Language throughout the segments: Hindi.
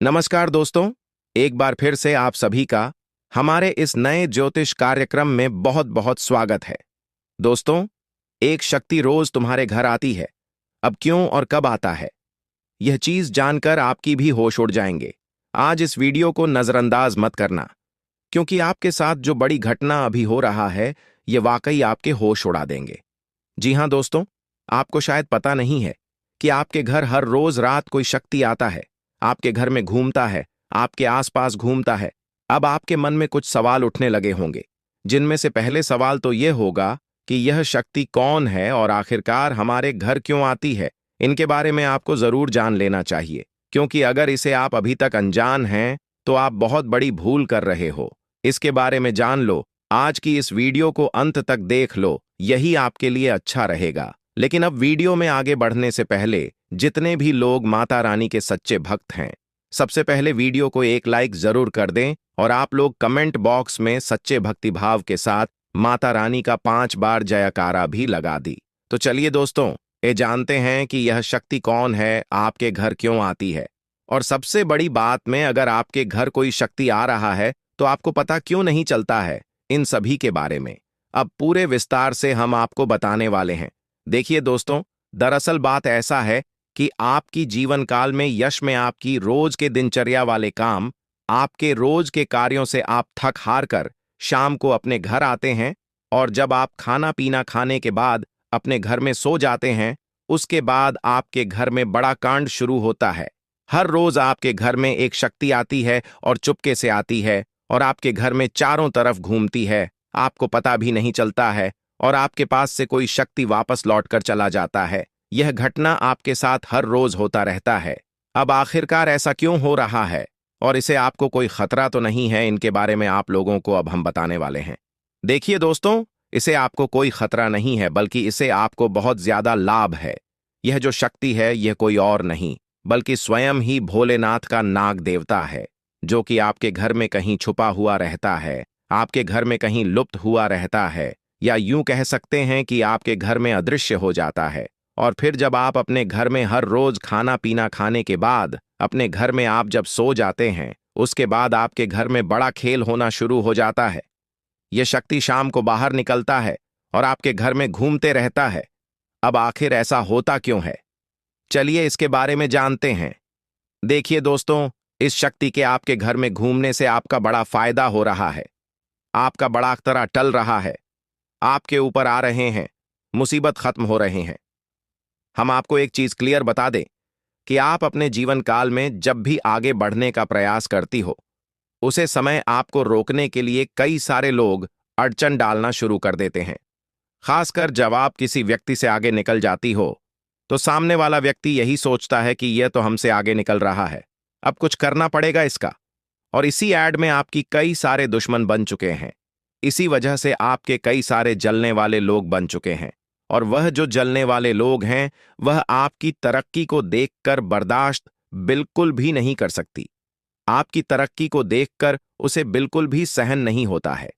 नमस्कार दोस्तों, एक बार फिर से आप सभी का हमारे इस नए ज्योतिष कार्यक्रम में बहुत बहुत स्वागत है। दोस्तों, एक शक्ति रोज तुम्हारे घर आती है। अब क्यों और कब आता है, यह चीज जानकर आपकी भी होश उड़ जाएंगे। आज इस वीडियो को नजरअंदाज मत करना, क्योंकि आपके साथ जो बड़ी घटना अभी हो रहा है, ये वाकई आपके होश उड़ा देंगे। जी हाँ दोस्तों, आपको शायद पता नहीं है कि आपके घर हर रोज रात कोई शक्ति आता है, आपके घर में घूमता है, आपके आसपास घूमता है। अब आपके मन में कुछ सवाल उठने लगे होंगे, जिनमें से पहले सवाल तो यह होगा कि यह शक्ति कौन है और आखिरकार हमारे घर क्यों आती है। इनके बारे में आपको जरूर जान लेना चाहिए, क्योंकि अगर इसे आप अभी तक अनजान हैं तो आप बहुत बड़ी भूल कर रहे हो। इसके बारे में जान लो, आज की इस वीडियो को अंत तक देख लो, यही आपके लिए अच्छा रहेगा। लेकिन अब वीडियो में आगे बढ़ने से पहले जितने भी लोग माता रानी के सच्चे भक्त हैं, सबसे पहले वीडियो को एक लाइक जरूर कर दें और आप लोग कमेंट बॉक्स में सच्चे भक्तिभाव के साथ माता रानी का 5 बार जयकारा भी लगा दी। तो चलिए दोस्तों, ये जानते हैं कि यह शक्ति कौन है, आपके घर क्यों आती है, और सबसे बड़ी बात में अगर आपके घर कोई शक्ति आ रहा है तो आपको पता क्यों नहीं चलता है। इन सभी के बारे में अब पूरे विस्तार से हम आपको बताने वाले हैं। देखिए दोस्तों, दरअसल बात ऐसा है कि आपकी जीवन काल में यश में आपकी रोज के दिनचर्या वाले काम, आपके रोज के कार्यों से आप थक हार कर शाम को अपने घर आते हैं, और जब आप खाना पीना खाने के बाद अपने घर में सो जाते हैं, उसके बाद आपके घर में बड़ा कांड शुरू होता है। हर रोज आपके घर में एक शक्ति आती है और चुपके से आती है और आपके घर में चारों तरफ घूमती है, आपको पता भी नहीं चलता है, और आपके पास से कोई शक्ति वापस लौटकर चला जाता है। यह घटना आपके साथ हर रोज होता रहता है। अब आखिरकार ऐसा क्यों हो रहा है और इसे आपको कोई खतरा तो नहीं है, इनके बारे में आप लोगों को अब हम बताने वाले हैं। देखिए दोस्तों, इसे आपको कोई खतरा नहीं है, बल्कि इसे आपको बहुत ज्यादा लाभ है। यह जो शक्ति है, यह कोई और नहीं बल्कि स्वयं ही भोलेनाथ का नाग देवता है, जो कि आपके घर में कहीं छुपा हुआ रहता है, आपके घर में कहीं लुप्त हुआ रहता है, या यूं कह सकते हैं कि आपके घर में अदृश्य हो जाता है। और फिर जब आप अपने घर में हर रोज खाना पीना खाने के बाद अपने घर में आप जब सो जाते हैं, उसके बाद आपके घर में बड़ा खेल होना शुरू हो जाता है। यह शक्ति शाम को बाहर निकलता है और आपके घर में घूमते रहता है। अब आखिर ऐसा होता क्यों है, चलिए इसके बारे में जानते हैं। देखिए दोस्तों, इस शक्ति के आपके घर में घूमने से आपका बड़ा फायदा हो रहा है, आपका बड़ा खतरा टल रहा है, आपके ऊपर आ रहे हैं, मुसीबत खत्म हो रहे हैं। हम आपको एक चीज क्लियर बता दें कि आप अपने जीवन काल में जब भी आगे बढ़ने का प्रयास करती हो, उसे समय आपको रोकने के लिए कई सारे लोग अड़चन डालना शुरू कर देते हैं। खासकर जब आप किसी व्यक्ति से आगे निकल जाती हो, तो सामने वाला व्यक्ति यही सोचता है कि यह तो हमसे आगे निकल रहा है, अब कुछ करना पड़ेगा इसका। और इसी ऐड में आपकी कई सारे दुश्मन बन चुके हैं। इसी वजह से आपके कई सारे जलने वाले लोग बन चुके हैं, और वह जो जलने वाले लोग हैं, वह आपकी तरक्की को देखकर बर्दाश्त बिल्कुल भी नहीं कर सकती। आपकी तरक्की को देखकर उसे बिल्कुल भी सहन नहीं होता है,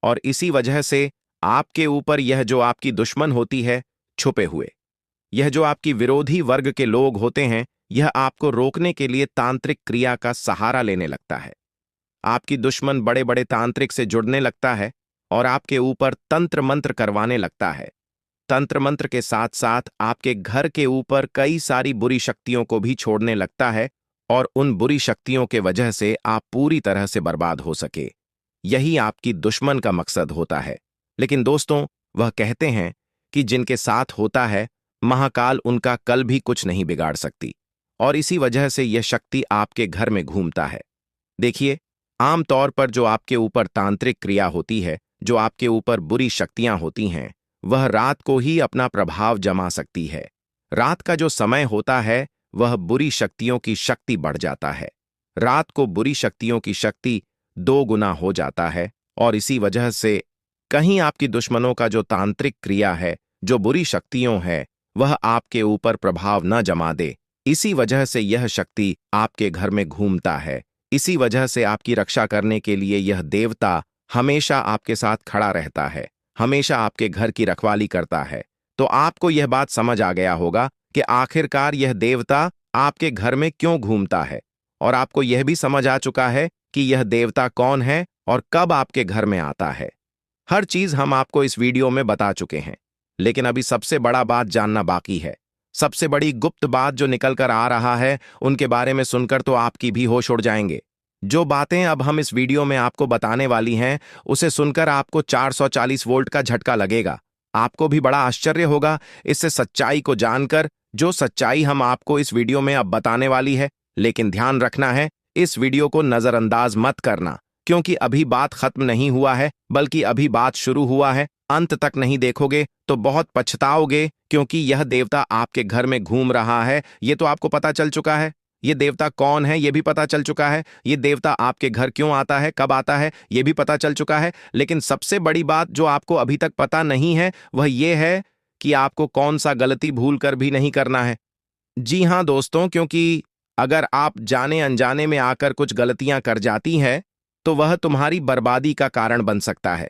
और इसी वजह से आपके ऊपर यह जो आपकी दुश्मन होती है, छुपे हुए, यह जो आपकी विरोधी वर्ग के लोग होते हैं, यह आपको रोकने के लिए तांत्रिक क्रिया का सहारा लेने लगता है। आपकी दुश्मन बड़े बड़े तांत्रिक से जुड़ने लगता है और आपके ऊपर तंत्र मंत्र करवाने लगता है। तंत्र मंत्र के साथ साथ आपके घर के ऊपर कई सारी बुरी शक्तियों को भी छोड़ने लगता है, और उन बुरी शक्तियों के वजह से आप पूरी तरह से बर्बाद हो सके। यही आपकी दुश्मन का मकसद होता है। लेकिन दोस्तों, वह कहते हैं कि जिनके साथ होता है, महाकाल उनका कल भी कुछ नहीं बिगाड़ सकती, और इसी वजह से यह शक्ति आपके घर में घूमता है। देखिए, आमतौर पर जो आपके ऊपर तांत्रिक क्रिया होती है, जो आपके ऊपर बुरी शक्तियां होती हैं, वह रात को ही अपना प्रभाव जमा सकती है। रात का जो समय होता है, वह बुरी शक्तियों की शक्ति बढ़ जाता है। रात को बुरी शक्तियों की शक्ति 2 गुना हो जाता है, और इसी वजह से कहीं आपकी दुश्मनों का जो तांत्रिक क्रिया है, जो बुरी शक्तियों है, वह आपके ऊपर प्रभाव न जमा दे। इसी वजह से यह शक्ति आपके घर में घूमता है। इसी वजह से आपकी रक्षा करने के लिए यह देवता हमेशा आपके साथ खड़ा रहता है, हमेशा आपके घर की रखवाली करता है। तो आपको यह बात समझ आ गया होगा कि आखिरकार यह देवता आपके घर में क्यों घूमता है और आपको यह भी समझ आ चुका है कि यह देवता कौन है और कब आपके घर में आता है। हर चीज हम आपको इस वीडियो में बता चुके हैं, लेकिन अभी सबसे बड़ा बात जानना बाकी है। सबसे बड़ी गुप्त बात जो निकल कर आ रहा है, उनके बारे में सुनकर तो आपकी भी होश उड़ जाएंगे। जो बातें अब हम इस वीडियो में आपको बताने वाली हैं, उसे सुनकर आपको 440 वोल्ट का झटका लगेगा। आपको भी बड़ा आश्चर्य होगा इससे सच्चाई को जानकर, जो सच्चाई हम आपको इस वीडियो में अब बताने वाली है। लेकिन ध्यान रखना है, इस वीडियो को नजरअंदाज मत करना, क्योंकि अभी बात खत्म नहीं हुआ है, बल्कि अभी बात शुरू हुआ है। अंत तक नहीं देखोगे तो बहुत पछताओगे, क्योंकि यह देवता आपके घर में घूम रहा है, ये तो आपको पता चल चुका है। ये देवता कौन है ये भी पता चल चुका है। ये देवता आपके घर क्यों आता है, कब आता है, ये भी पता चल चुका है। लेकिन सबसे बड़ी बात जो आपको अभी तक पता नहीं है, वह यह है कि आपको कौन सा गलती भूल कर भी नहीं करना है। जी हां दोस्तों, क्योंकि अगर आप जाने अनजाने में आकर कुछ गलतियां कर जाती हैं, तो वह तुम्हारी बर्बादी का कारण बन सकता है।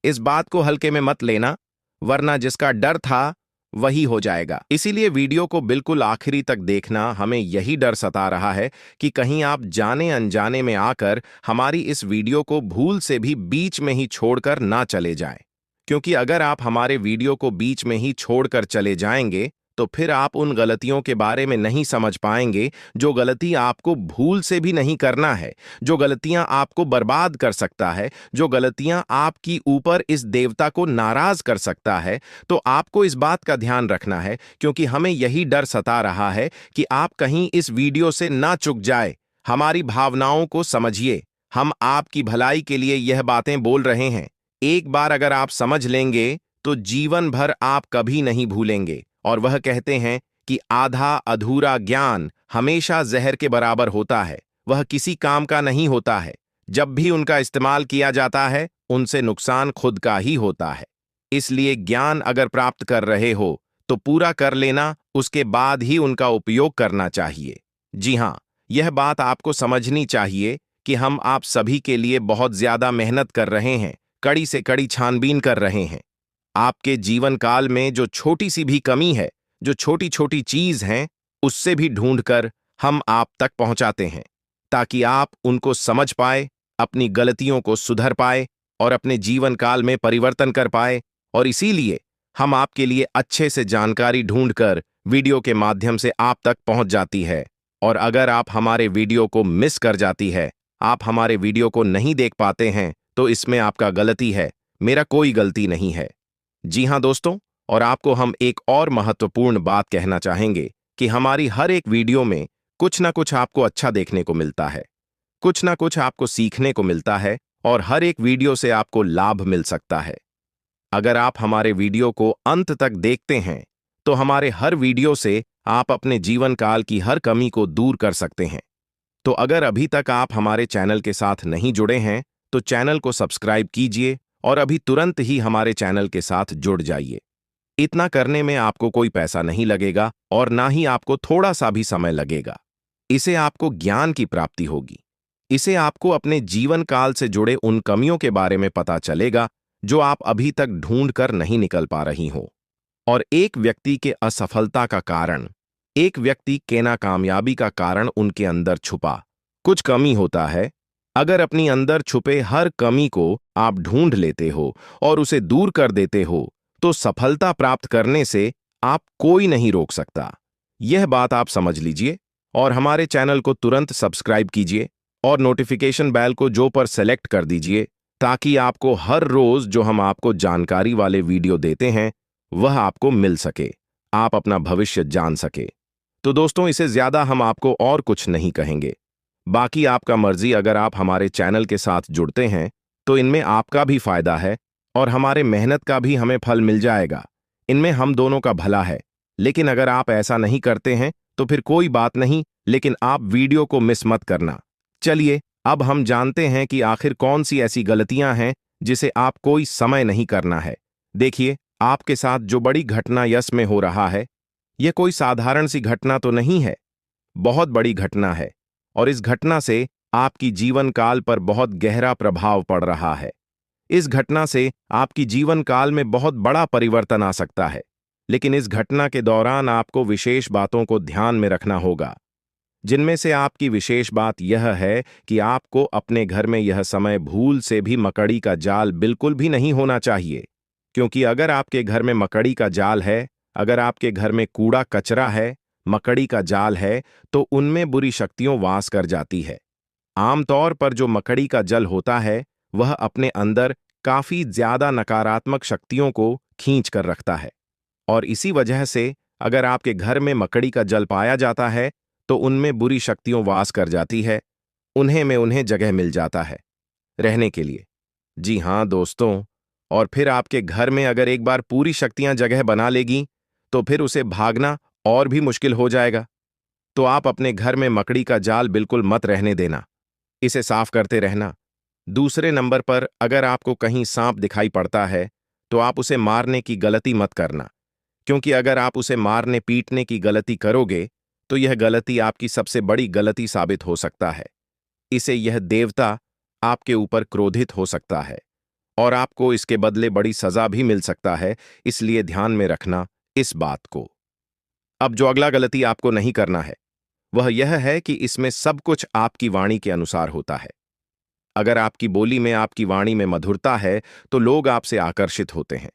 इस बात को हल्के में मत लेना, वरना जिसका डर था वही हो जाएगा। इसीलिए वीडियो को बिल्कुल आखिरी तक देखना। हमें यही डर सता रहा है कि कहीं आप जाने अनजाने में आकर हमारी इस वीडियो को भूल से भी बीच में ही छोड़कर ना चले जाएं। क्योंकि अगर आप हमारे वीडियो को बीच में ही छोड़कर चले जाएंगे, तो फिर आप उन गलतियों के बारे में नहीं समझ पाएंगे जो गलती आपको भूल से भी नहीं करना है, जो गलतियां आपको बर्बाद कर सकता है, जो गलतियां आपकी ऊपर इस देवता को नाराज कर सकता है। तो आपको इस बात का ध्यान रखना है, क्योंकि हमें यही डर सता रहा है कि आप कहीं इस वीडियो से ना चूक जाए। हमारी भावनाओं को समझिए, हम आपकी भलाई के लिए यह बातें बोल रहे हैं। एक बार अगर आप समझ लेंगे तो जीवन भर आप कभी नहीं भूलेंगे। और वह कहते हैं कि आधा अधूरा ज्ञान हमेशा जहर के बराबर होता है, वह किसी काम का नहीं होता है। जब भी उनका इस्तेमाल किया जाता है, उनसे नुकसान खुद का ही होता है। इसलिए ज्ञान अगर प्राप्त कर रहे हो तो पूरा कर लेना, उसके बाद ही उनका उपयोग करना चाहिए। जी हाँ, यह बात आपको समझनी चाहिए कि हम आप सभी के लिए बहुत ज्यादा मेहनत कर रहे हैं, कड़ी से कड़ी छानबीन कर रहे हैं। आपके जीवन काल में जो छोटी सी भी कमी है, जो छोटी छोटी चीज हैं, उससे भी ढूंढकर हम आप तक पहुंचाते हैं, ताकि आप उनको समझ पाए, अपनी गलतियों को सुधर पाए और अपने जीवन काल में परिवर्तन कर पाए। और इसीलिए हम आपके लिए अच्छे से जानकारी ढूंढकर वीडियो के माध्यम से आप तक पहुंच जाती है। और अगर आप हमारे वीडियो को मिस कर जाती है, आप हमारे वीडियो को नहीं देख पाते हैं, तो इसमें आपका गलती है, मेरा कोई गलती नहीं है। जी हां दोस्तों, और आपको हम एक और महत्वपूर्ण बात कहना चाहेंगे कि हमारी हर एक वीडियो में कुछ ना कुछ आपको अच्छा देखने को मिलता है, कुछ ना कुछ आपको सीखने को मिलता है, और हर एक वीडियो से आपको लाभ मिल सकता है। अगर आप हमारे वीडियो को अंत तक देखते हैं, तो हमारे हर वीडियो से आप अपने जीवन काल की हर कमी को दूर कर सकते हैं। तो अगर अभी तक आप हमारे चैनल के साथ नहीं जुड़े हैं, तो चैनल को सब्सक्राइब कीजिए और अभी तुरंत ही हमारे चैनल के साथ जुड़ जाइए। इतना करने में आपको कोई पैसा नहीं लगेगा और ना ही आपको थोड़ा सा भी समय लगेगा। इसे आपको ज्ञान की प्राप्ति होगी। इसे आपको अपने जीवन काल से जुड़े उन कमियों के बारे में पता चलेगा जो आप अभी तक ढूंढ कर नहीं निकल पा रही हो। और एक व्यक्ति के असफलता का कारण, एक व्यक्ति के नाकामयाबी का कारण उनके अंदर छुपा कुछ कमी होता है। अगर अपनी अंदर छुपे हर कमी को आप ढूंढ लेते हो और उसे दूर कर देते हो, तो सफलता प्राप्त करने से आप कोई नहीं रोक सकता। यह बात आप समझ लीजिए और हमारे चैनल को तुरंत सब्सक्राइब कीजिए और नोटिफिकेशन बेल को जो पर सेलेक्ट कर दीजिए, ताकि आपको हर रोज जो हम आपको जानकारी वाले वीडियो देते हैं वह आपको मिल सके, आप अपना भविष्य जान सके। तो दोस्तों, इसे ज्यादा हम आपको और कुछ नहीं कहेंगे। बाकी आपका मर्जी। अगर आप हमारे चैनल के साथ जुड़ते हैं तो इनमें आपका भी फायदा है और हमारे मेहनत का भी हमें फल मिल जाएगा। इनमें हम दोनों का भला है। लेकिन अगर आप ऐसा नहीं करते हैं तो फिर कोई बात नहीं, लेकिन आप वीडियो को मिस मत करना। चलिए, अब हम जानते हैं कि आखिर कौन सी ऐसी गलतियां हैं जिसे आप कोई समय नहीं करना है। देखिए, आपके साथ जो बड़ी घटना यश में हो रहा है, यह कोई साधारण सी घटना तो नहीं है, बहुत बड़ी घटना है। और इस घटना से आपकी जीवन काल पर बहुत गहरा प्रभाव पड़ रहा है। इस घटना से आपकी जीवन काल में बहुत बड़ा परिवर्तन आ सकता है। लेकिन इस घटना के दौरान आपको विशेष बातों को ध्यान में रखना होगा। जिनमें से आपकी विशेष बात यह है कि आपको अपने घर में यह समय भूल से भी मकड़ी का जाल बिल्कुल भी नहीं होना चाहिए, क्योंकि अगर आपके घर में मकड़ी का जाल है, अगर आपके घर में कूड़ा कचरा है, मकड़ी का जाल है, तो उनमें बुरी शक्तियां वास कर जाती है। आमतौर पर जो मकड़ी का जल होता है वह अपने अंदर काफी ज्यादा नकारात्मक शक्तियों को खींच कर रखता है, और इसी वजह से अगर आपके घर में मकड़ी का जल पाया जाता है तो उनमें बुरी शक्तियां वास कर जाती है, उन्हें जगह मिल जाता है रहने के लिए। जी हाँ दोस्तों, और फिर आपके घर में अगर एक बार पूरी शक्तियां जगह बना लेगी तो फिर उसे भागना और भी मुश्किल हो जाएगा। तो आप अपने घर में मकड़ी का जाल बिल्कुल मत रहने देना, इसे साफ करते रहना। दूसरे नंबर पर अगर आपको कहीं सांप दिखाई पड़ता है तो आप उसे मारने की गलती मत करना, क्योंकि अगर आप उसे मारने पीटने की गलती करोगे तो यह गलती आपकी सबसे बड़ी गलती साबित हो सकता है। इसे यह देवता आपके ऊपर क्रोधित हो सकता है और आपको इसके बदले बड़ी सजा भी मिल सकता है, इसलिए ध्यान में रखना इस बात को। अब जो अगला गलती आपको नहीं करना है वह यह है कि इसमें सब कुछ आपकी वाणी के अनुसार होता है। अगर आपकी बोली में, आपकी वाणी में मधुरता है तो लोग आपसे आकर्षित होते हैं।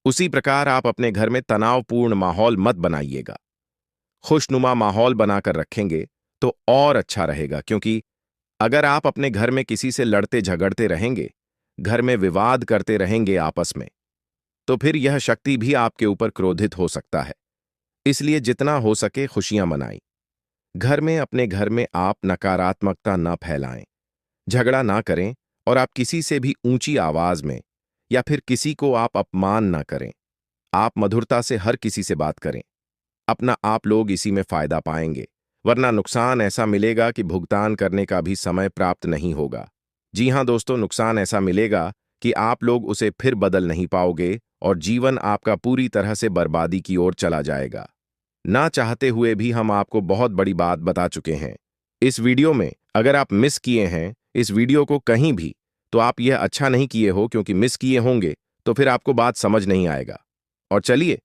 उसी प्रकार आप अपने घर में तनावपूर्ण माहौल मत बनाइएगा। खुशनुमा माहौल बनाकर रखेंगे तो और अच्छा रहेगा, क्योंकि अगर आप अपने घर में किसी से लड़ते झगड़ते रहेंगे, घर में विवाद करते रहेंगे आपस में, तो फिर यह शक्ति भी आपके ऊपर क्रोधित हो सकता है। इसलिए जितना हो सके खुशियां मनाएं। अपने घर में आप नकारात्मकता न फैलाएं, झगड़ा ना करें, और आप किसी से भी ऊंची आवाज में या फिर किसी को आप अपमान ना करें। आप मधुरता से हर किसी से बात करें। अपना आप लोग इसी में फायदा पाएंगे, वरना नुकसान ऐसा मिलेगा कि भुगतान करने का भी समय प्राप्त नहीं होगा। जी हां दोस्तों, नुकसान ऐसा मिलेगा कि आप लोग उसे फिर बदल नहीं पाओगे और जीवन आपका पूरी तरह से बर्बादी की ओर चला जाएगा। ना चाहते हुए भी हम आपको बहुत बड़ी बात बता चुके हैं इस वीडियो में। अगर आप मिस किए हैं इस वीडियो को कहीं भी, तो आप यह अच्छा नहीं किए हो, क्योंकि मिस किए होंगे तो फिर आपको बात समझ नहीं आएगा। और चलिए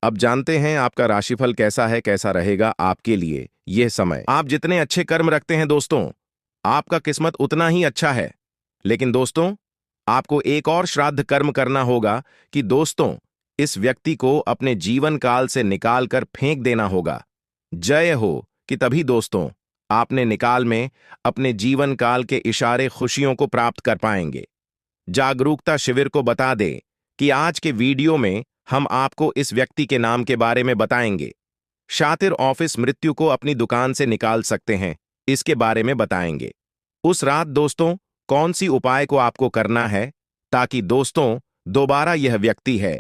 अब जानते हैं आपका राशिफल कैसा है, कैसा रहेगा आपके लिए यह समय। आप जितने अच्छे कर्म रखते हैं दोस्तों, आपका किस्मत उतना ही अच्छा है। लेकिन दोस्तों, आपको एक और श्राद्ध कर्म करना होगा कि दोस्तों, इस व्यक्ति को अपने जीवन काल से निकाल कर फेंक देना होगा। जय हो कि तभी दोस्तों आपने निकाल में अपने जीवन काल के इशारे खुशियों को प्राप्त कर पाएंगे। जागरूकता शिविर को बता दें कि आज के वीडियो में हम आपको इस व्यक्ति के नाम के बारे में बताएंगे। शातिर ऑफिस मृत्यु को अपनी दुकान से निकाल सकते हैं, इसके बारे में बताएंगे। उस रात दोस्तों कौन सी उपाय को आपको करना है ताकि दोस्तों दोबारा यह व्यक्ति है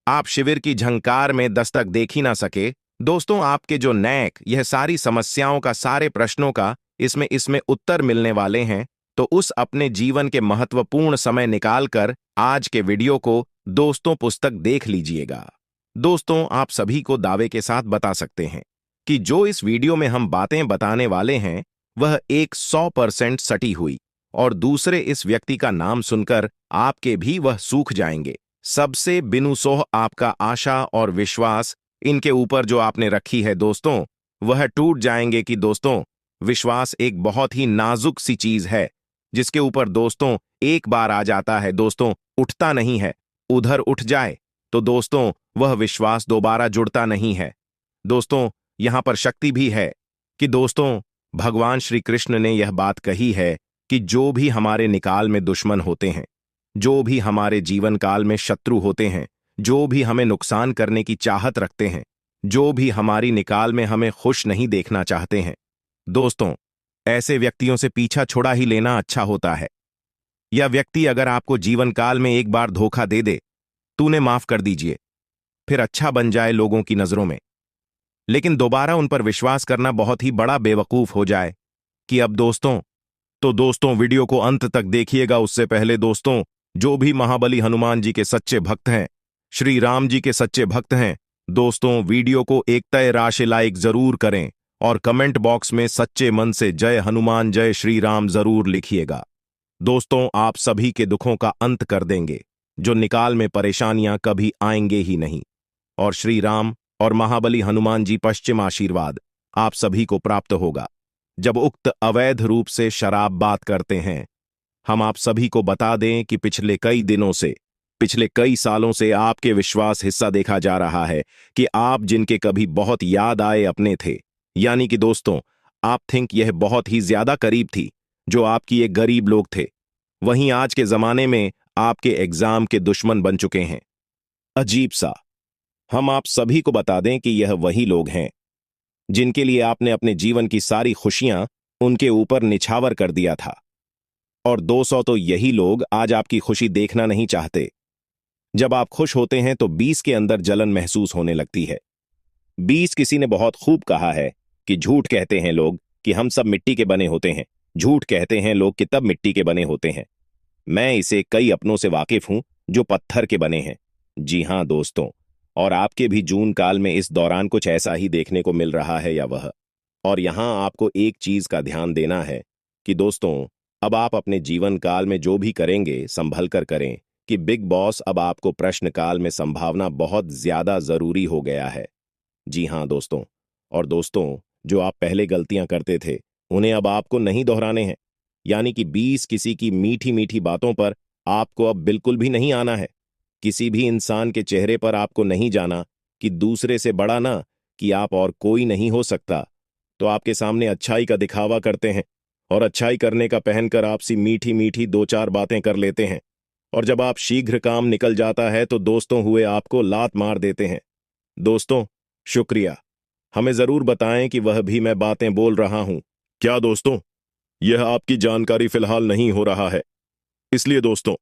आप शिविर की झंकार में दस्तक देख ही ना सके। दोस्तों, आपके जो नैक यह सारी समस्याओं का, सारे प्रश्नों का इसमें उत्तर मिलने वाले हैं। तो उस अपने जीवन के महत्वपूर्ण समय निकालकर आज के वीडियो को दोस्तों पुस्तक देख लीजिएगा। दोस्तों, आप सभी को दावे के साथ बता सकते हैं कि जो इस वीडियो में हम बातें बताने वाले हैं वह 100% सटी हुई, और दूसरे इस व्यक्ति का नाम सुनकर आपके भी वह सूख जाएंगे। सबसे बिनुसोह आपका आशा और विश्वास इनके ऊपर जो आपने रखी है दोस्तों, वह टूट जाएंगे। कि दोस्तों, विश्वास एक बहुत ही नाजुक सी चीज है, जिसके ऊपर दोस्तों एक बार आ जाता है दोस्तों उठता नहीं है। उधर उठ जाए तो दोस्तों वह विश्वास दोबारा जुड़ता नहीं है। दोस्तों, यहां पर शक्ति भी है कि दोस्तों भगवान श्री कृष्ण ने यह बात कही है कि जो भी हमारे निकाल में दुश्मन होते हैं, जो भी हमारे जीवन काल में शत्रु होते हैं, जो भी हमें नुकसान करने की चाहत रखते हैं, जो भी हमारी निकाल में हमें खुश नहीं देखना चाहते हैं, दोस्तों ऐसे व्यक्तियों से पीछा छुड़ा ही लेना अच्छा होता है। यह व्यक्ति अगर आपको जीवन काल में एक बार धोखा दे दे तो उन्हें माफ कर दीजिए, फिर अच्छा बन जाए लोगों की नजरों में, लेकिन दोबारा उन पर विश्वास करना बहुत ही बड़ा बेवकूफ हो जाए। कि अब दोस्तों, तो दोस्तों वीडियो को अंत तक देखिएगा। उससे पहले दोस्तों, जो भी महाबली हनुमान जी के सच्चे भक्त हैं, श्री राम जी के सच्चे भक्त हैं, दोस्तों वीडियो को एक तय राशि लाइक जरूर करें और कमेंट बॉक्स में सच्चे मन से जय हनुमान जय श्री राम जरूर लिखिएगा। दोस्तों, आप सभी के दुखों का अंत कर देंगे, जो निकाल में परेशानियां कभी आएंगे ही नहीं। और श्री राम और महाबली हनुमान जी पश्चिम आशीर्वाद आप सभी को प्राप्त होगा जब उक्त अवैध रूप से शराब बात करते हैं। हम आप सभी को बता दें कि पिछले कई दिनों से, पिछले कई सालों से आपके विश्वास हिस्सा देखा जा रहा है कि आप जिनके कभी बहुत याद आए अपने थे, यानी कि दोस्तों, आप थिंक यह बहुत ही ज्यादा करीब थी जो आपकी एक गरीब लोग थे, वहीं आज के जमाने में आपके एग्जाम के दुश्मन बन चुके हैं। अजीब सा। हम आप सभी को बता दें कि यह वही लोग हैं जिनके लिए आपने अपने जीवन की सारी खुशियां उनके ऊपर निछावर कर दिया था। और 200 तो यही लोग आज आपकी खुशी देखना नहीं चाहते। जब आप खुश होते हैं तो 20 के अंदर जलन महसूस होने लगती है। 20 किसी ने बहुत खूब कहा है कि झूठ कहते हैं लोग कि हम सब मिट्टी के बने होते हैं, झूठ कहते हैं लोग कि तब मिट्टी के बने होते हैं। मैं इसे कई अपनों से वाकिफ हूं जो पत्थर के बने हैं। जी हां दोस्तों, और आपके भी जून काल में इस दौरान कुछ ऐसा ही देखने को मिल रहा है या वह। और यहां आपको एक चीज का ध्यान देना है कि दोस्तों, अब आप अपने जीवन काल में जो भी करेंगे संभल कर करें कि बिग बॉस अब आपको प्रश्न काल में संभावना बहुत ज्यादा जरूरी हो गया है। जी हां दोस्तों, और दोस्तों, जो आप पहले गलतियां करते थे उन्हें अब आपको नहीं दोहराने हैं। यानी कि 20 किसी की मीठी मीठी बातों पर आपको अब बिल्कुल भी नहीं आना है। किसी भी इंसान के चेहरे पर आपको नहीं जाना कि दूसरे से बड़ा ना, कि आप और कोई नहीं हो सकता, तो आपके सामने अच्छाई का दिखावा करते हैं और अच्छाई करने का पहनकर आपसी मीठी मीठी दो चार बातें कर लेते हैं। और जब आप शीघ्र काम निकल जाता है तो दोस्तों हुए आपको लात मार देते हैं। दोस्तों, शुक्रिया। हमें जरूर बताएं कि वह भी मैं बातें बोल रहा हूं क्या दोस्तों। यह आपकी जानकारी फिलहाल नहीं हो रहा है, इसलिए दोस्तों,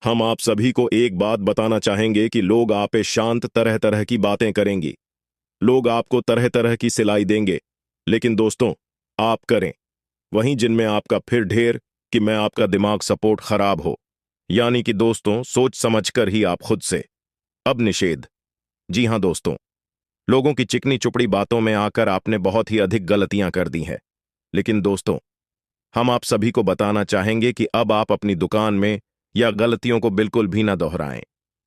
हम आप सभी को एक बात बताना चाहेंगे कि लोग आप पे शांत तरह तरह की बातें करेंगी, लोग आपको तरह तरह की सिलाई देंगे, लेकिन दोस्तों, आप करें वहीं जिनमें आपका फिर ढेर कि मैं आपका दिमाग सपोर्ट खराब हो। यानी कि दोस्तों, सोच समझकर ही आप खुद से। अब निषेध। जी हां दोस्तों, लोगों की चिकनी चुपड़ी बातों में आकर आपने बहुत ही अधिक गलतियां कर दी हैं, लेकिन दोस्तों, हम आप सभी को बताना चाहेंगे कि अब आप अपनी दुकान में या गलतियों को बिल्कुल भी ना दोहराएं।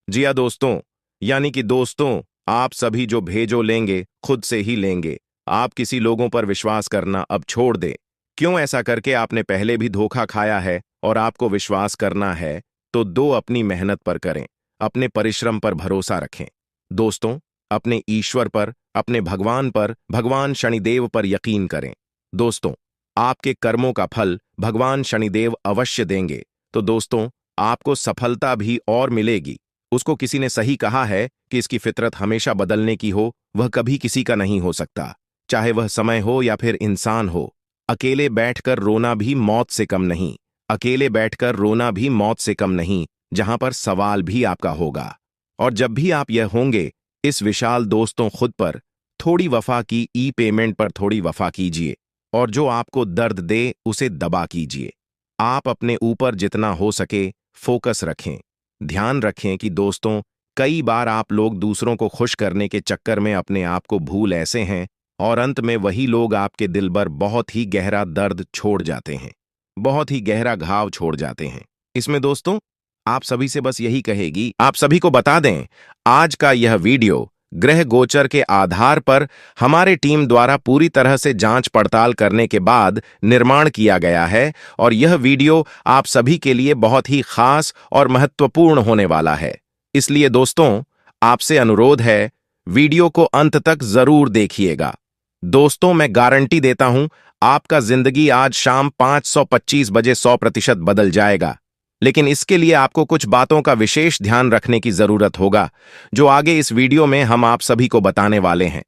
जी हां दोस्तों, यानी कि दोस्तों, आप सभी जो भेजो लेंगे खुद से ही लेंगे। आप किसी लोगों पर विश्वास करना अब छोड़ दें। क्यों ऐसा करके आपने पहले भी धोखा खाया है और आपको विश्वास करना है तो दो अपनी मेहनत पर करें, अपने परिश्रम पर भरोसा रखें। दोस्तों, अपने ईश्वर पर, अपने भगवान पर, भगवान शनिदेव पर यकीन करें। दोस्तों, आपके कर्मों का फल भगवान शनिदेव अवश्य देंगे। तो दोस्तों, आपको सफलता भी और मिलेगी। उसको किसी ने सही कहा है कि इसकी फितरत हमेशा बदलने की हो, वह कभी किसी का नहीं हो सकता, चाहे वह समय हो या फिर इंसान हो। अकेले बैठकर रोना भी मौत से कम नहीं, अकेले बैठकर रोना भी मौत से कम नहीं, जहां पर सवाल भी आपका होगा। और जब भी आप यह होंगे, इस विशाल दोस्तों खुद पर थोड़ी वफा की ई पेमेंट पर थोड़ी वफा कीजिए और जो आपको दर्द दे उसे दबा कीजिए। आप अपने ऊपर जितना हो सके फोकस रखें। ध्यान रखें कि दोस्तों, कई बार आप लोग दूसरों को खुश करने के चक्कर में अपने आप को भूल ऐसे हैं और अंत में वही लोग आपके दिल पर बहुत ही गहरा दर्द छोड़ जाते हैं, बहुत ही गहरा घाव छोड़ जाते हैं। इसमें दोस्तों, आप सभी से बस यही कहेगी, आप सभी को बता दें, आज का यह वीडियो ग्रह गोचर के आधार पर हमारे टीम द्वारा पूरी तरह से जांच पड़ताल करने के बाद निर्माण किया गया है और यह वीडियो आप सभी के लिए बहुत ही खास और महत्वपूर्ण होने वाला है। इसलिए दोस्तों, आपसे अनुरोध है, वीडियो को अंत तक जरूर देखिएगा। दोस्तों, मैं गारंटी देता हूं, आपका जिंदगी आज शाम 5:25 बजे 100% बदल जाएगा। लेकिन इसके लिए आपको कुछ बातों का विशेष ध्यान रखने की जरूरत होगा, जो आगे इस वीडियो में हम आप सभी को बताने वाले हैं।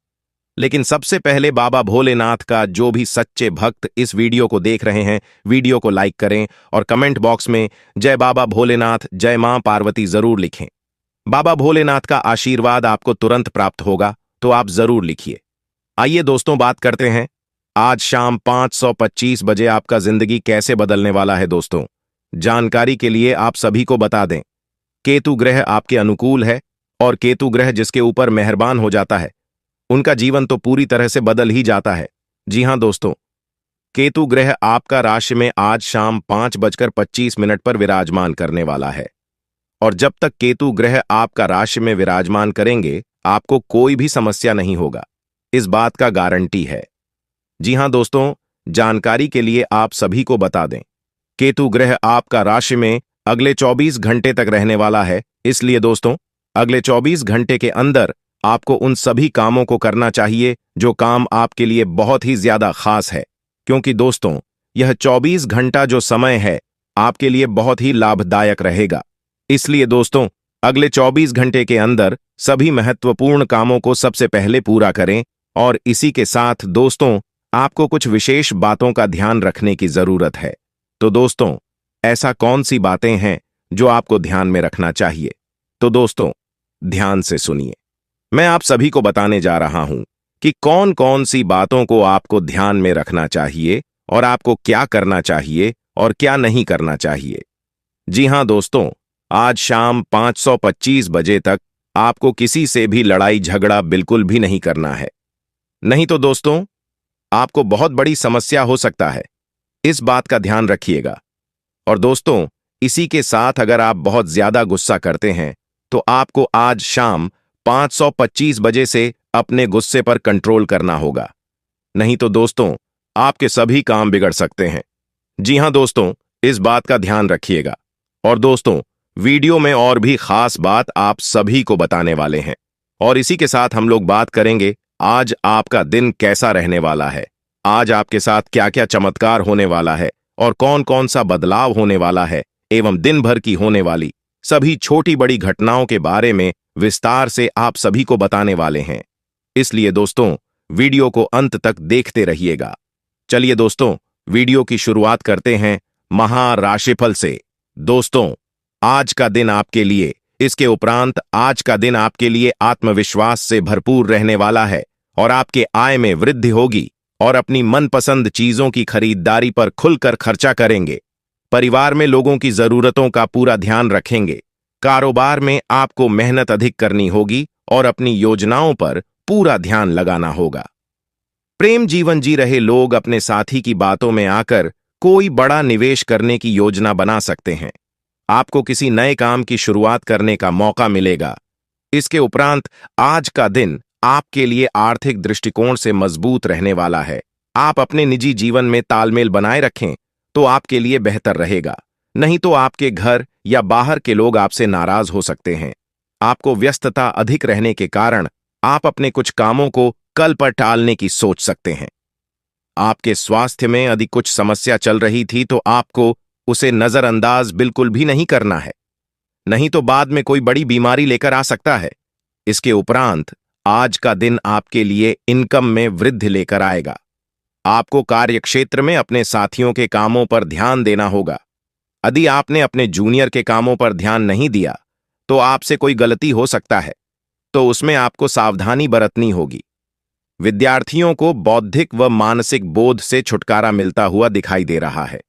लेकिन सबसे पहले बाबा भोलेनाथ का जो भी सच्चे भक्त इस वीडियो को देख रहे हैं, वीडियो को लाइक करें और कमेंट बॉक्स में जय बाबा भोलेनाथ, जय मां पार्वती जरूर लिखें। बाबा भोलेनाथ का आशीर्वाद आपको तुरंत प्राप्त होगा, तो आप जरूर लिखिए। आइए दोस्तों, बात करते हैं आज शाम 5:25 बजे आपका जिंदगी कैसे बदलने वाला है। दोस्तों, जानकारी के लिए आप सभी को बता दें, केतु ग्रह आपके अनुकूल है और केतु ग्रह जिसके ऊपर मेहरबान हो जाता है उनका जीवन तो पूरी तरह से बदल ही जाता है। जी हां दोस्तों, केतु ग्रह आपका राशि में आज शाम 5:25 पर विराजमान करने वाला है और जब तक केतु ग्रह आपका राशि में विराजमान करेंगे आपको कोई भी समस्या नहीं होगा, इस बात का गारंटी है। जी हाँ दोस्तों, जानकारी के लिए आप सभी को बता दें, केतु ग्रह आपका राशि में अगले 24 घंटे तक रहने वाला है। इसलिए दोस्तों, अगले 24 घंटे के अंदर आपको उन सभी कामों को करना चाहिए जो काम आपके लिए बहुत ही ज्यादा खास है, क्योंकि दोस्तों, यह 24 घंटा जो समय है आपके लिए बहुत ही लाभदायक रहेगा। इसलिए दोस्तों, अगले 24 घंटे के अंदर सभी महत्वपूर्ण कामों को सबसे पहले पूरा करें। और इसी के साथ दोस्तों, आपको कुछ विशेष बातों का ध्यान रखने की जरूरत है। तो दोस्तों, ऐसा कौन सी बातें हैं जो आपको ध्यान में रखना चाहिए? तो दोस्तों, ध्यान से सुनिए। मैं आप सभी को बताने जा रहा हूं कि कौन कौन सी बातों को आपको ध्यान में रखना चाहिए और आपको क्या करना चाहिए और क्या नहीं करना चाहिए। जी हां दोस्तों, आज शाम 5:25 बजे तक आपको किसी से भी लड़ाई झगड़ा बिल्कुल भी नहीं करना है। नहीं तो दोस्तों, आपको बहुत बड़ी समस्या हो सकता है। इस बात का ध्यान रखिएगा। और दोस्तों, इसी के साथ अगर आप बहुत ज्यादा गुस्सा करते हैं तो आपको आज शाम 5:25 बजे से अपने गुस्से पर कंट्रोल करना होगा। नहीं तो दोस्तों, आपके सभी काम बिगड़ सकते हैं। जी हां दोस्तों, इस बात का ध्यान रखिएगा। और दोस्तों, वीडियो में और भी खास बात आप सभी को बताने वाले हैं। और इसी के साथ हम लोग बात करेंगे आज आपका दिन कैसा रहने वाला है, आज आपके साथ क्या क्या चमत्कार होने वाला है और कौन कौन सा बदलाव होने वाला है, एवं दिन भर की होने वाली सभी छोटी बड़ी घटनाओं के बारे में विस्तार से आप सभी को बताने वाले हैं। इसलिए दोस्तों, वीडियो को अंत तक देखते रहिएगा। चलिए दोस्तों, वीडियो की शुरुआत करते हैं महाराशिफल से। दोस्तों, आज का दिन आपके लिए, इसके उपरांत आज का दिन आपके लिए आत्मविश्वास से भरपूर रहने वाला है और आपके आय में वृद्धि होगी और अपनी मनपसंद चीजों की खरीदारी पर खुलकर खर्चा करेंगे। परिवार में लोगों की जरूरतों का पूरा ध्यान रखेंगे। कारोबार में आपको मेहनत अधिक करनी होगी और अपनी योजनाओं पर पूरा ध्यान लगाना होगा। प्रेम जीवन जी रहे लोग अपने साथी की बातों में आकर कोई बड़ा निवेश करने की योजना बना सकते हैं। आपको किसी नए काम की शुरुआत करने का मौका मिलेगा। इसके उपरांत आज का दिन आपके लिए आर्थिक दृष्टिकोण से मजबूत रहने वाला है। आप अपने निजी जीवन में तालमेल बनाए रखें तो आपके लिए बेहतर रहेगा। नहीं तो आपके घर या बाहर के लोग आपसे नाराज हो सकते हैं। आपको व्यस्तता अधिक रहने के कारण आप अपने कुछ कामों को कल पर टालने की सोच सकते हैं। आपके स्वास्थ्य में यदि कुछ समस्या चल रही थी तो आपको उसे नजरअंदाज बिल्कुल भी नहीं करना है, नहीं तो बाद में कोई बड़ी बीमारी लेकर आ सकता है। इसके उपरांत आज का दिन आपके लिए इनकम में वृद्धि लेकर आएगा। आपको कार्यक्षेत्र में अपने साथियों के कामों पर ध्यान देना होगा। यदि आपने अपने जूनियर के कामों पर ध्यान नहीं दिया तो आपसे कोई गलती हो सकता है, तो उसमें आपको सावधानी बरतनी होगी। विद्यार्थियों को बौद्धिक व मानसिक बोध से छुटकारा मिलता हुआ दिखाई दे रहा है।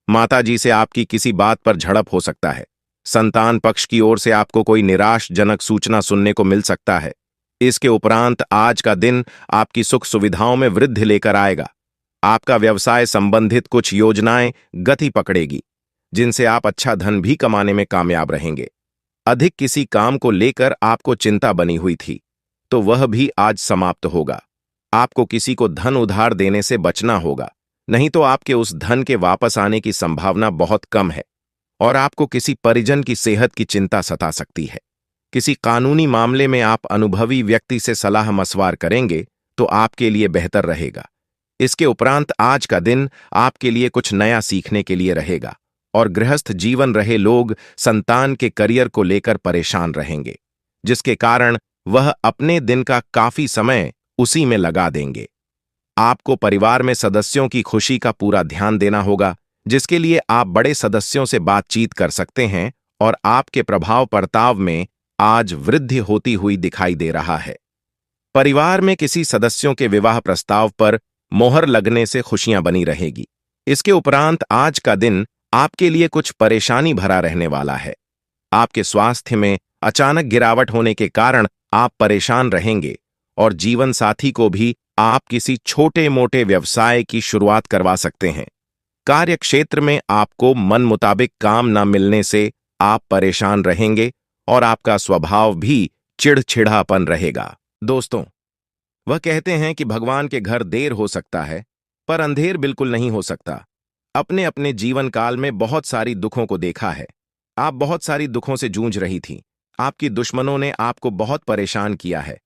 माताजी से आपकी किसी बात पर झड़प हो सकता है। संतान पक्ष की ओर से आपको कोई निराशजनक सूचना सुनने को मिल सकता है। इसके उपरांत आज का दिन आपकी सुख सुविधाओं में वृद्धि लेकर आएगा। आपका व्यवसाय संबंधित कुछ योजनाएं गति पकड़ेगी, जिनसे आप अच्छा धन भी कमाने में कामयाब रहेंगे। अधिक किसी काम को लेकर आपको चिंता बनी हुई थी, तो वह भी आज समाप्त होगा। आपको किसी को धन उधार देने से बचना होगा, नहीं तो आपके उस धन के वापस आने की संभावना बहुत कम है। और आपको किसी परिजन की सेहत की चिंता सता सकती है। किसी कानूनी मामले में आप अनुभवी व्यक्ति से सलाह मशवरा करेंगे तो आपके लिए बेहतर रहेगा। इसके उपरांत आज का दिन आपके लिए कुछ नया सीखने के लिए रहेगा और गृहस्थ जीवन रहे लोग संतान के करियर को लेकर परेशान रहेंगे, जिसके कारण वह अपने दिन का काफी समय उसी में लगा देंगे। आपको परिवार में सदस्यों की खुशी का पूरा ध्यान देना होगा, जिसके लिए आप बड़े सदस्यों से बातचीत कर सकते हैं और आपके प्रभाव प्रताव में आज वृद्धि होती हुई दिखाई दे रहा है। परिवार में किसी सदस्यों के विवाह प्रस्ताव पर मोहर लगने से खुशियां बनी रहेगी। इसके उपरांत आज का दिन आपके लिए कुछ परेशानी भरा रहने वाला है। आपके स्वास्थ्य में अचानक गिरावट होने के कारण आप परेशान रहेंगे और जीवन साथी को भी आप किसी छोटे मोटे व्यवसाय की शुरुआत करवा सकते हैं। कार्य क्षेत्र में आपको मन मुताबिक काम न मिलने से आप परेशान रहेंगे और आपका स्वभाव भी चिड़चिड़ापन रहेगा। दोस्तों, वह कहते हैं कि भगवान के घर देर हो सकता है, पर अंधेर बिल्कुल नहीं हो सकता। अपने अपने जीवन काल में बहुत सारी दुखों को देखा है। आप बहुत सारी दुखों से जूझ रही थीं। आपकी दुश्मनों ने आपको बहुत परेशान किया है।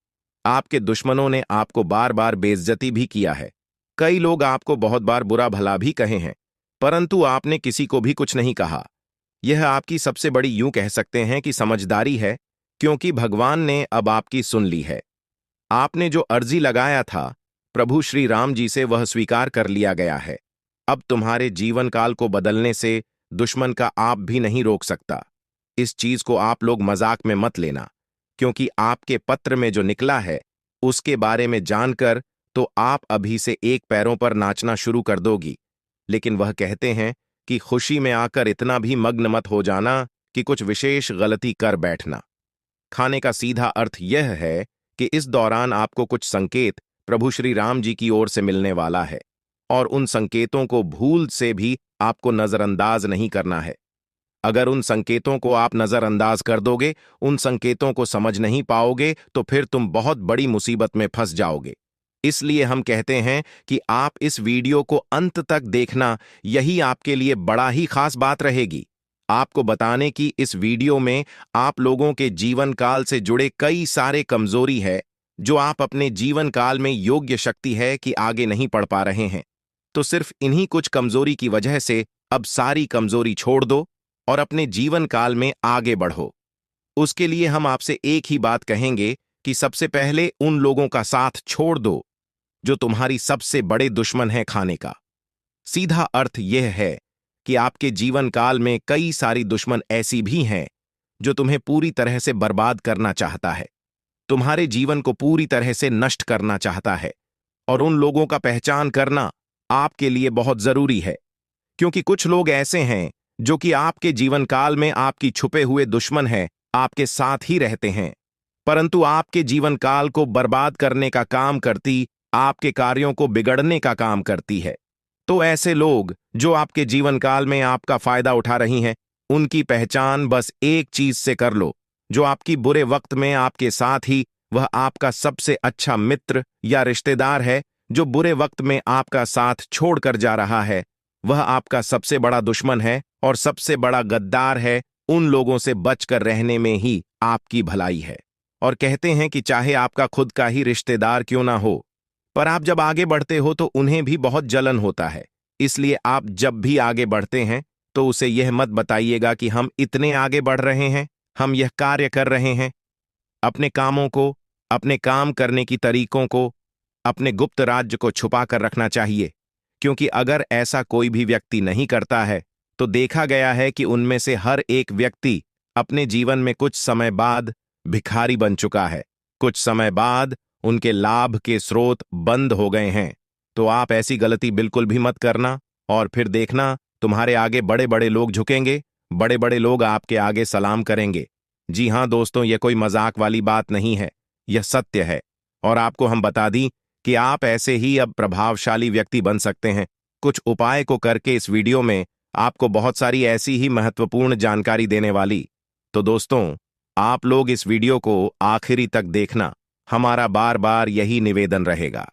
आपके दुश्मनों ने आपको बार बार बेइज्जती भी किया है। कई लोग आपको बहुत बार बुरा भला भी कहे हैं, परंतु आपने किसी को भी कुछ नहीं कहा। यह आपकी सबसे बड़ी यूं कह सकते हैं कि समझदारी है, क्योंकि भगवान ने अब आपकी सुन ली है। आपने जो अर्जी लगाया था प्रभु श्री राम जी से, वह स्वीकार कर लिया गया है। अब तुम्हारे जीवन काल को बदलने से दुश्मन का आप भी नहीं रोक सकता। इस चीज को आप लोग मजाक में मत लेना, क्योंकि आपके पत्र में जो निकला है उसके बारे में जानकर तो आप अभी से एक पैरों पर नाचना शुरू कर दोगी। लेकिन वह कहते हैं कि खुशी में आकर इतना भी मग्न मत हो जाना कि कुछ विशेष गलती कर बैठना। खाने का सीधा अर्थ यह है कि इस दौरान आपको कुछ संकेत प्रभु श्री राम जी की ओर से मिलने वाला है, और उन संकेतों को भूल से भी आपको नजरअंदाज नहीं करना है। अगर उन संकेतों को आप नजरअंदाज कर दोगे, उन संकेतों को समझ नहीं पाओगे, तो फिर तुम बहुत बड़ी मुसीबत में फंस जाओगे। इसलिए हम कहते हैं कि आप इस वीडियो को अंत तक देखना, यही आपके लिए बड़ा ही खास बात रहेगी। आपको बताने की इस वीडियो में आप लोगों के जीवन काल से जुड़े कई सारे कमजोरी है, जो आप अपने जीवन काल में योग्य शक्ति है कि आगे नहीं बढ़ पा रहे हैं। तो सिर्फ इन्हीं कुछ कमजोरी की वजह से अब सारी कमजोरी छोड़ दो और अपने जीवन काल में आगे बढ़ो। उसके लिए हम आपसे एक ही बात कहेंगे कि सबसे पहले उन लोगों का साथ छोड़ दो जो तुम्हारी सबसे बड़े दुश्मन है खाने का। सीधा अर्थ यह है कि आपके जीवन काल में कई सारी दुश्मन ऐसी भी हैं जो तुम्हें पूरी तरह से बर्बाद करना चाहता है, तुम्हारे जीवन को पूरी तरह से नष्ट करना चाहता है। और उन लोगों का पहचान करना आपके लिए बहुत जरूरी है, क्योंकि कुछ लोग ऐसे हैं जो कि आपके जीवन काल में आपकी छुपे हुए दुश्मन है, आपके साथ ही रहते हैं, परंतु आपके जीवन काल को बर्बाद करने का काम करती, आपके कार्यों को बिगड़ने का काम करती है। तो ऐसे लोग जो आपके जीवन काल में आपका फायदा उठा रही हैं, उनकी पहचान बस एक चीज से कर लो, जो आपकी बुरे वक्त में आपके साथ ही वह आपका सबसे अच्छा मित्र या रिश्तेदार है, जो बुरे वक्त में आपका साथ छोड़कर जा रहा है, वह आपका सबसे बड़ा दुश्मन है और सबसे बड़ा गद्दार है। उन लोगों से बचकर रहने में ही आपकी भलाई है। और कहते हैं कि चाहे आपका खुद का ही रिश्तेदार क्यों ना हो, पर आप जब आगे बढ़ते हो तो उन्हें भी बहुत जलन होता है। इसलिए आप जब भी आगे बढ़ते हैं तो उसे यह मत बताइएगा कि हम इतने आगे बढ़ रहे हैं, हम यह कार्य कर रहे हैं। अपने कामों को, अपने काम करने की तरीकों को, अपने गुप्त राज्य को छुपा कर रखना चाहिए, क्योंकि अगर ऐसा कोई भी व्यक्ति नहीं करता है तो देखा गया है कि उनमें से हर एक व्यक्ति अपने जीवन में कुछ समय बाद भिखारी बन चुका है, कुछ समय बाद उनके लाभ के स्रोत बंद हो गए हैं। तो आप ऐसी गलती बिल्कुल भी मत करना, और फिर देखना तुम्हारे आगे बड़े बड़े लोग झुकेंगे, बड़े बड़े लोग आपके आगे सलाम करेंगे। जी हां दोस्तों, यह कोई मजाक वाली बात नहीं है, यह सत्य है। और आपको हम बता दी कि आप ऐसे ही अब प्रभावशाली व्यक्ति बन सकते हैं। कुछ उपाय को करके इस वीडियो में आपको बहुत सारी ऐसी ही महत्वपूर्ण जानकारी देने वाली। तो दोस्तों, आप लोग इस वीडियो को आखिरी तक देखना, हमारा बार बार यही निवेदन रहेगा।